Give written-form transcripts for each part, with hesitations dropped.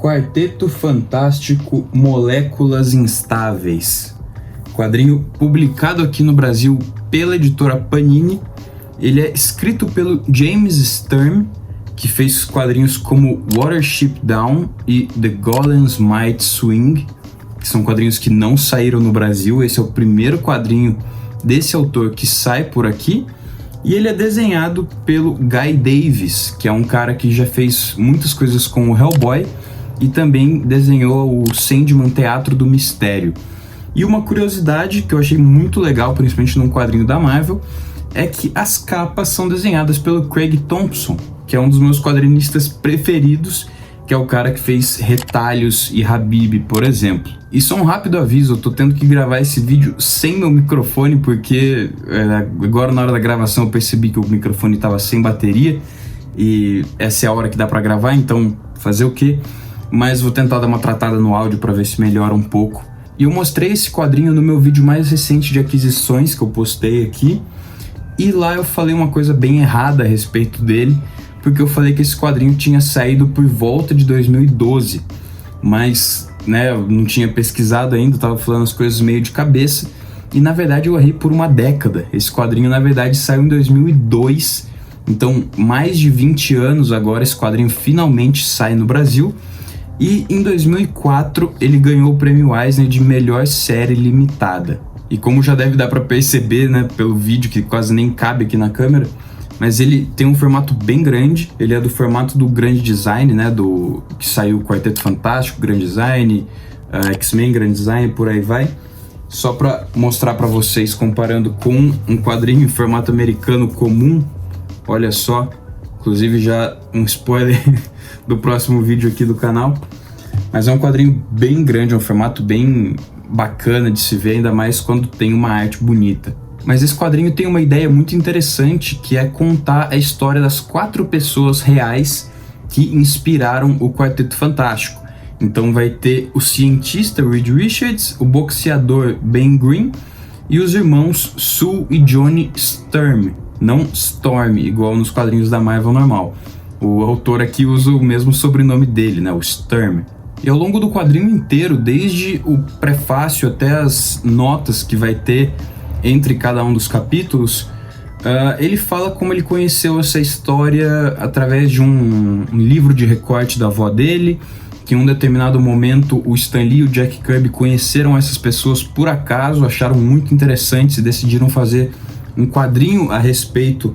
Quarteto Fantástico Moléculas Instáveis, quadrinho publicado aqui no Brasil pela editora Panini. Ele é escrito pelo James Sturm, que fez quadrinhos como Watership Down e The Golem's Might Swing, que são quadrinhos que não saíram no Brasil. Esse é o primeiro quadrinho desse autor que sai por aqui. E ele é desenhado pelo Guy Davis, que é um cara que já fez muitas coisas com o Hellboy e também desenhou o Sandman Teatro do Mistério. E uma curiosidade que eu achei muito legal, principalmente num quadrinho da Marvel, é que as capas são desenhadas pelo Craig Thompson, que é um dos meus quadrinistas preferidos, que é o cara que fez Retalhos e Habib, por exemplo. E só um rápido aviso, eu tô tendo que gravar esse vídeo sem meu microfone, porque agora na hora da gravação eu percebi que o microfone tava sem bateria, e essa é a hora que dá pra gravar, então fazer o quê? Mas vou tentar dar uma tratada no áudio para ver se melhora um pouco. E eu mostrei esse quadrinho no meu vídeo mais recente de aquisições que eu postei aqui, e lá eu falei uma coisa bem errada a respeito dele, porque eu falei que esse quadrinho tinha saído por volta de 2012, mas eu não tinha pesquisado ainda, eu tava falando as coisas meio de cabeça, e na verdade eu errei por uma década. Esse quadrinho na verdade saiu em 2002, então mais de 20 anos agora esse quadrinho finalmente sai no Brasil. E em 2004 ele ganhou o prêmio Eisner de melhor série limitada. E como já deve dar para perceber, pelo vídeo que quase nem cabe aqui na câmera, mas ele tem um formato bem grande. Ele é do formato do Grand Design, do que saiu o Quarteto Fantástico, Grand Design, X-Men, Grand Design, por aí vai. Só para mostrar para vocês, comparando com um quadrinho em formato americano comum, olha só, inclusive já um spoiler do próximo vídeo aqui do canal, mas é um quadrinho bem grande, é um formato bem bacana de se ver, ainda mais quando tem uma arte bonita. Mas esse quadrinho tem uma ideia muito interessante, que é contar a história das 4 pessoas reais que inspiraram o Quarteto Fantástico. Então vai ter o cientista Reed Richards, o boxeador Ben Green e os irmãos Sue e Johnny Sturm, não Storm, igual nos quadrinhos da Marvel normal. O autor aqui usa o mesmo sobrenome dele, o Sturm. E ao longo do quadrinho inteiro, desde o prefácio até as notas que vai ter entre cada um dos capítulos, ele fala como ele conheceu essa história através de um livro de recorte da avó dele, que em um determinado momento o Stan Lee e o Jack Kirby conheceram essas pessoas por acaso, acharam muito interessantes e decidiram fazer um quadrinho a respeito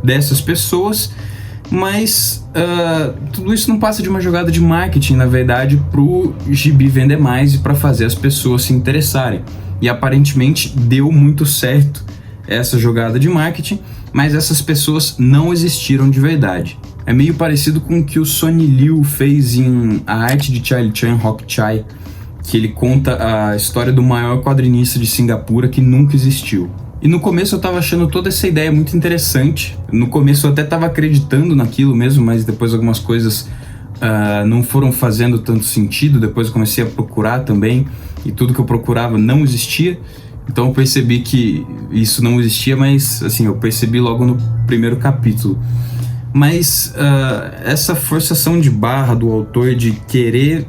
dessas pessoas. Mas tudo isso não passa de uma jogada de marketing, na verdade, pro gibi vender mais e para fazer as pessoas se interessarem. E aparentemente deu muito certo essa jogada de marketing, mas essas pessoas não existiram de verdade. É meio parecido com o que o Sonny Liu fez em A Arte de Charlie Chan Rock Chai, que ele conta a história do maior quadrinista de Singapura que nunca existiu. E no começo eu tava achando toda essa ideia muito interessante. No começo eu até tava acreditando naquilo mesmo, mas depois algumas coisas não foram fazendo tanto sentido. Depois eu comecei a procurar também, e tudo que eu procurava não existia. Então eu percebi que isso não existia, mas assim, eu percebi logo no primeiro capítulo. Mas essa forçação de barra do autor de querer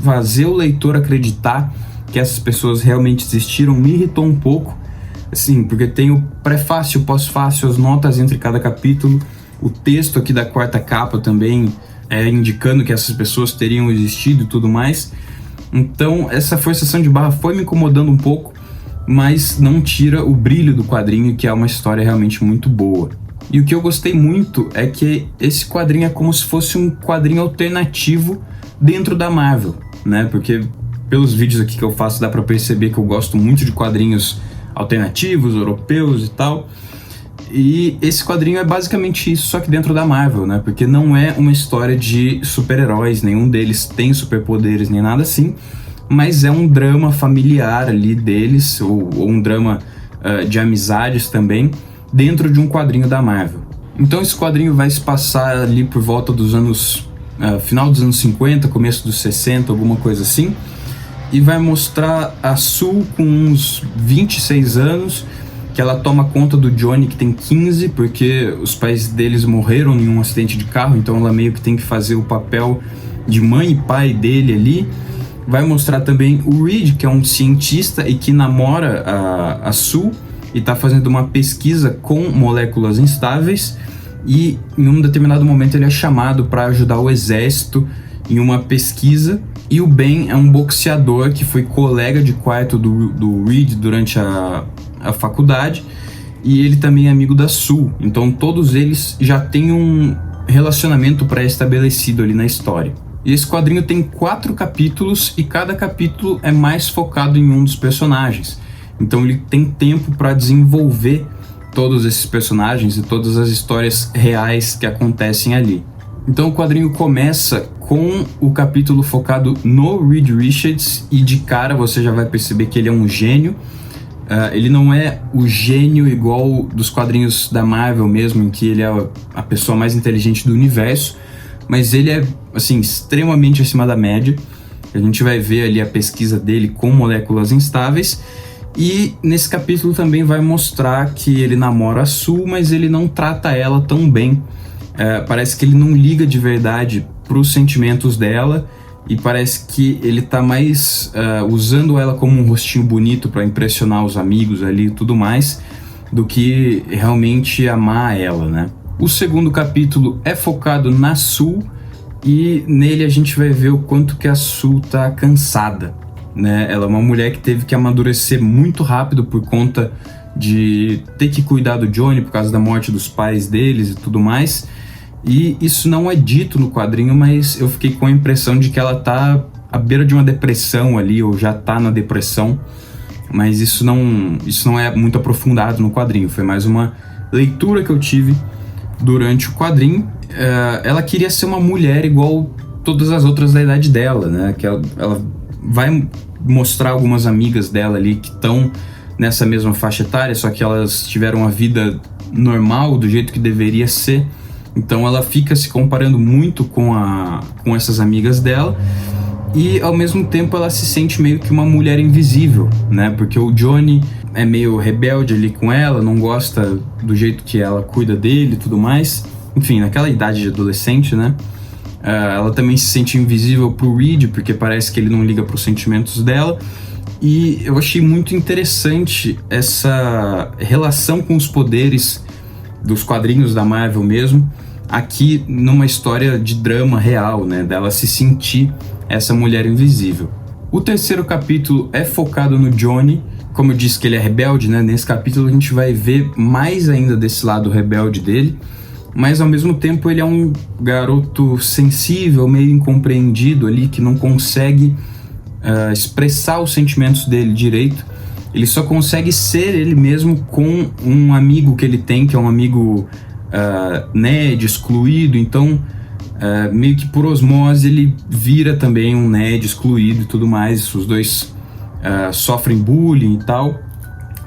fazer o leitor acreditar que essas pessoas realmente existiram me irritou um pouco. Assim, porque tem o prefácio, o pós-fácio, as notas entre cada capítulo, o texto aqui da quarta capa também indicando que essas pessoas teriam existido e tudo mais. Então essa forçação de barra foi me incomodando um pouco, mas não tira o brilho do quadrinho, que é uma história realmente muito boa. E o que eu gostei muito é que esse quadrinho é como se fosse um quadrinho alternativo dentro da Marvel, porque pelos vídeos aqui que eu faço dá pra perceber que eu gosto muito de quadrinhos alternativos, europeus e tal. E esse quadrinho é basicamente isso, só que dentro da Marvel, porque não é uma história de super-heróis, nenhum deles tem superpoderes nem nada assim, mas é um drama familiar ali deles, ou um drama de amizades também, dentro de um quadrinho da Marvel. Então esse quadrinho vai se passar ali por volta dos anos, final dos anos 50, começo dos 60, alguma coisa assim, e vai mostrar a Sue com uns 26 anos, que ela toma conta do Johnny, que tem 15, porque os pais deles morreram em um acidente de carro, então ela meio que tem que fazer o papel de mãe e pai dele ali. Vai mostrar também o Reed, que é um cientista e que namora a Sue e está fazendo uma pesquisa com moléculas instáveis, e em um determinado momento ele é chamado para ajudar o exército em uma pesquisa. E o Ben é um boxeador que foi colega de quarto do Reed durante a faculdade, e ele também é amigo da Sue. Então todos eles já têm um relacionamento pré-estabelecido ali na história. E esse quadrinho tem 4 capítulos e cada capítulo é mais focado em um dos personagens. Então ele tem tempo para desenvolver todos esses personagens e todas as histórias reais que acontecem ali. Então o quadrinho começa com o capítulo focado no Reed Richards, e de cara você já vai perceber que ele é um gênio. Ele não é o gênio igual dos quadrinhos da Marvel mesmo, em que ele é a pessoa mais inteligente do universo, mas ele é assim, extremamente acima da média. A gente vai ver ali a pesquisa dele com moléculas instáveis, e nesse capítulo também vai mostrar que ele namora a Sue, mas ele não trata ela tão bem. Parece que ele não liga de verdade para os sentimentos dela, e parece que ele tá mais usando ela como um rostinho bonito para impressionar os amigos ali e tudo mais, do que realmente amar ela, né? O segundo capítulo é focado na Sue, e nele a gente vai ver o quanto que a Sue tá cansada, né? Ela é uma mulher que teve que amadurecer muito rápido por conta de ter que cuidar do Johnny por causa da morte dos pais deles e tudo mais. E isso não é dito no quadrinho, mas eu fiquei com a impressão de que ela tá à beira de uma depressão ali, ou já tá na depressão. Mas isso não é muito aprofundado no quadrinho, foi mais uma leitura que eu tive durante o quadrinho. Ela queria ser uma mulher igual todas as outras da idade dela, né? Que ela vai mostrar algumas amigas dela ali que estão nessa mesma faixa etária, só que elas tiveram uma vida normal, do jeito que deveria ser. Então ela fica se comparando muito com essas amigas dela, e ao mesmo tempo ela se sente meio que uma mulher invisível, né? Porque o Johnny é meio rebelde ali com ela, não gosta do jeito que ela cuida dele e tudo mais. Enfim, naquela idade de adolescente, né? Ela também se sente invisível pro Reed, porque parece que ele não liga pros sentimentos dela. E eu achei muito interessante essa relação com os poderes dos quadrinhos da Marvel mesmo, aqui numa história de drama real, né? Dela se sentir essa mulher invisível. O terceiro capítulo é focado no Johnny. Como eu disse que ele é rebelde, né? Nesse capítulo a gente vai ver mais ainda desse lado rebelde dele, mas ao mesmo tempo ele é um garoto sensível, meio incompreendido ali, que não consegue expressar os sentimentos dele direito. Ele só consegue ser ele mesmo com um amigo que ele tem, que é um amigo nerd, excluído. Então meio que por osmose ele vira também um nerd excluído e tudo mais. Os dois sofrem bullying e tal,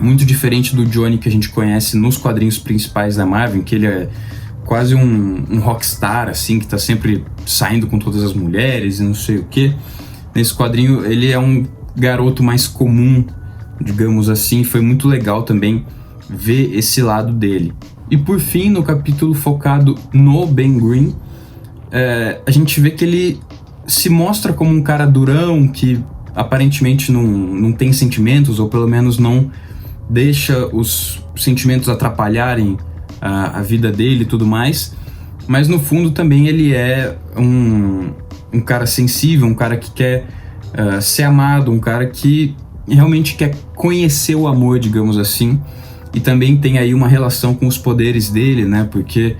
muito diferente do Johnny que a gente conhece nos quadrinhos principais da Marvel, que ele é quase um rockstar, assim, que tá sempre saindo com todas as mulheres e não sei o que. Nesse quadrinho ele é um garoto mais comum, digamos assim. Foi muito legal também ver esse lado dele. E por fim, no capítulo focado no Ben Grimm, a gente vê que ele se mostra como um cara durão, que aparentemente não tem sentimentos, ou pelo menos não deixa os sentimentos atrapalharem a vida dele e tudo mais. Mas no fundo também ele é um cara sensível, um cara que quer ser amado, um cara que realmente quer conhecer o amor, digamos assim. E também tem aí uma relação com os poderes dele, né? Porque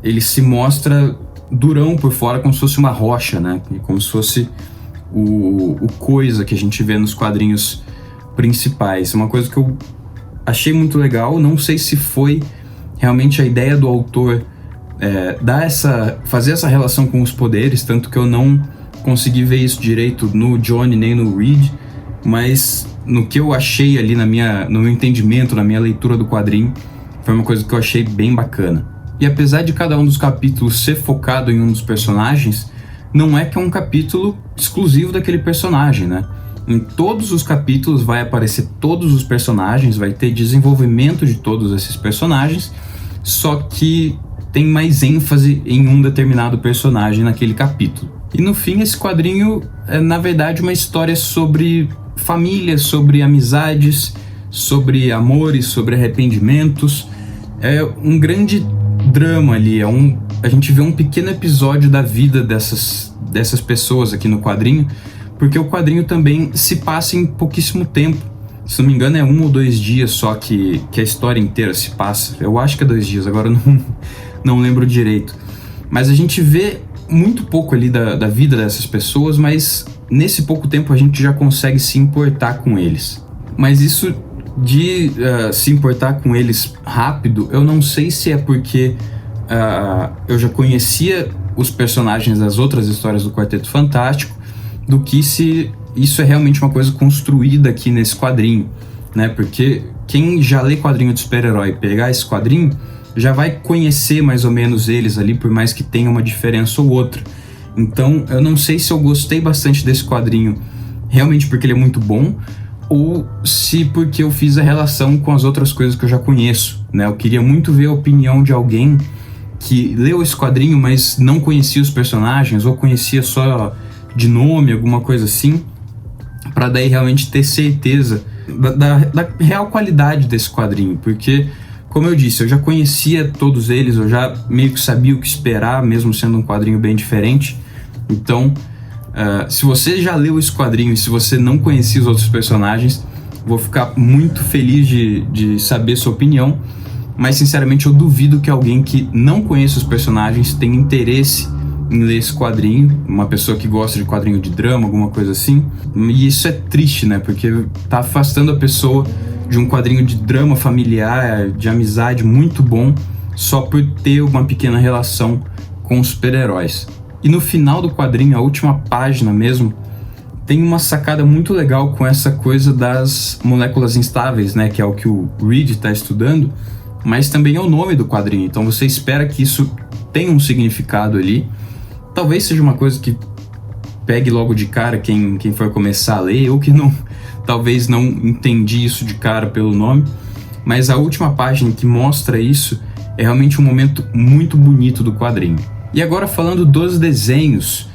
ele se mostra durão por fora, como se fosse uma rocha, né? Como se fosse o coisa que a gente vê nos quadrinhos principais. Uma coisa que eu achei muito legal. Não sei se foi realmente a ideia do autor fazer essa relação com os poderes, tanto que eu não consegui ver isso direito no Johnny nem no Reed, mas no que eu achei ali no meu entendimento, na minha leitura do quadrinho, foi uma coisa que eu achei bem bacana. E apesar de cada um dos capítulos ser focado em um dos personagens, não é que é um capítulo exclusivo daquele personagem, né? Em todos os capítulos vai aparecer todos os personagens, vai ter desenvolvimento de todos esses personagens, só que tem mais ênfase em um determinado personagem naquele capítulo. E no fim, esse quadrinho é, na verdade, uma história sobre família, sobre amizades, sobre amores, sobre arrependimentos. É um grande drama ali, a gente vê um pequeno episódio da vida dessas pessoas aqui no quadrinho, porque o quadrinho também se passa em pouquíssimo tempo. Se não me engano, é 1 ou 2 dias só que a história inteira se passa. Eu acho que é 2 dias, agora eu não lembro direito. Mas a gente vê muito pouco ali da vida dessas pessoas, mas nesse pouco tempo a gente já consegue se importar com eles. Mas isso de se importar com eles rápido, eu não sei se é porque eu já conhecia os personagens das outras histórias do Quarteto Fantástico, do que se isso é realmente uma coisa construída aqui nesse quadrinho, né? Porque quem já lê quadrinho de super-herói e pegar esse quadrinho já vai conhecer mais ou menos eles ali, por mais que tenha uma diferença ou outra. Então eu não sei se eu gostei bastante desse quadrinho realmente porque ele é muito bom, ou se porque eu fiz a relação com as outras coisas que eu já conheço, né? Eu queria muito ver a opinião de alguém que leu esse quadrinho, mas não conhecia os personagens, ou conhecia só de nome, alguma coisa assim, para daí realmente ter certeza da real qualidade desse quadrinho, porque, como eu disse, eu já conhecia todos eles, eu já meio que sabia o que esperar, mesmo sendo um quadrinho bem diferente. Então, se você já leu esse quadrinho e se você não conhecia os outros personagens, vou ficar muito feliz de saber sua opinião, mas sinceramente eu duvido que alguém que não conheça os personagens tenha interesse em ler esse quadrinho, uma pessoa que gosta de quadrinho de drama, alguma coisa assim. E isso é triste, né? Porque tá afastando a pessoa de um quadrinho de drama familiar, de amizade muito bom, só por ter uma pequena relação com os super-heróis. E no final do quadrinho, a última página mesmo, tem uma sacada muito legal com essa coisa das moléculas instáveis, né? Que é o que o Reed está estudando, mas também é o nome do quadrinho. Então você espera que isso tenha um significado ali. Talvez seja uma coisa que pegue logo de cara quem for começar a ler, ou que talvez não entendi isso de cara pelo nome, mas a última página que mostra isso é realmente um momento muito bonito do quadrinho. E agora falando dos desenhos,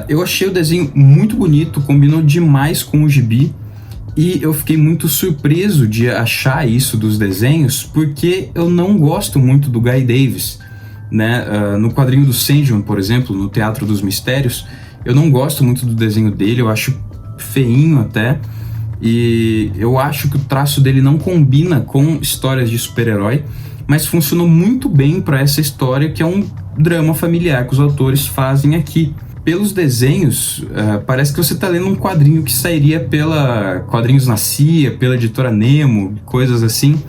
eu achei o desenho muito bonito, combinou demais com o gibi, e eu fiquei muito surpreso de achar isso dos desenhos, porque eu não gosto muito do Guy Davis, né? No quadrinho do Sandman, por exemplo, no Teatro dos Mistérios, eu não gosto muito do desenho dele, eu acho feinho até, e eu acho que o traço dele não combina com histórias de super-herói, mas funcionou muito bem para essa história, que é um drama familiar que os autores fazem aqui. Pelos desenhos, parece que você está lendo um quadrinho que sairia pela Quadrinhos na CIA, pela editora Nemo, coisas assim,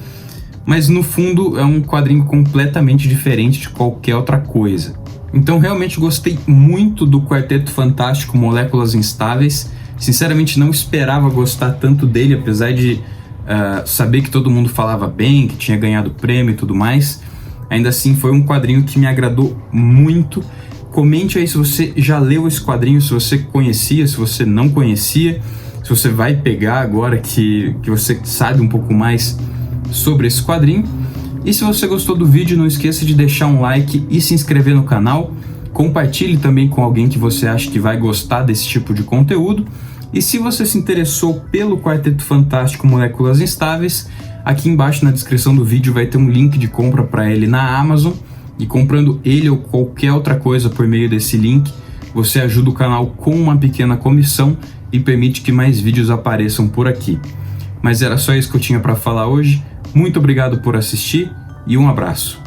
mas no fundo é um quadrinho completamente diferente de qualquer outra coisa. Então realmente gostei muito do Quarteto Fantástico Moléculas Instáveis. Sinceramente não esperava gostar tanto dele, apesar de saber que todo mundo falava bem, que tinha ganhado prêmio e tudo mais. Ainda assim foi um quadrinho que me agradou muito. Comente aí se você já leu esse quadrinho, se você conhecia, se você não conhecia, se você vai pegar agora que você sabe um pouco mais sobre esse quadrinho. E se você gostou do vídeo, não esqueça de deixar um like e se inscrever no canal. Compartilhe também com alguém que você acha que vai gostar desse tipo de conteúdo. E se você se interessou pelo Quarteto Fantástico Moléculas Instáveis, aqui embaixo na descrição do vídeo vai ter um link de compra para ele na Amazon. E comprando ele ou qualquer outra coisa por meio desse link, você ajuda o canal com uma pequena comissão e permite que mais vídeos apareçam por aqui. Mas era só isso que eu tinha para falar hoje. Muito obrigado por assistir e um abraço.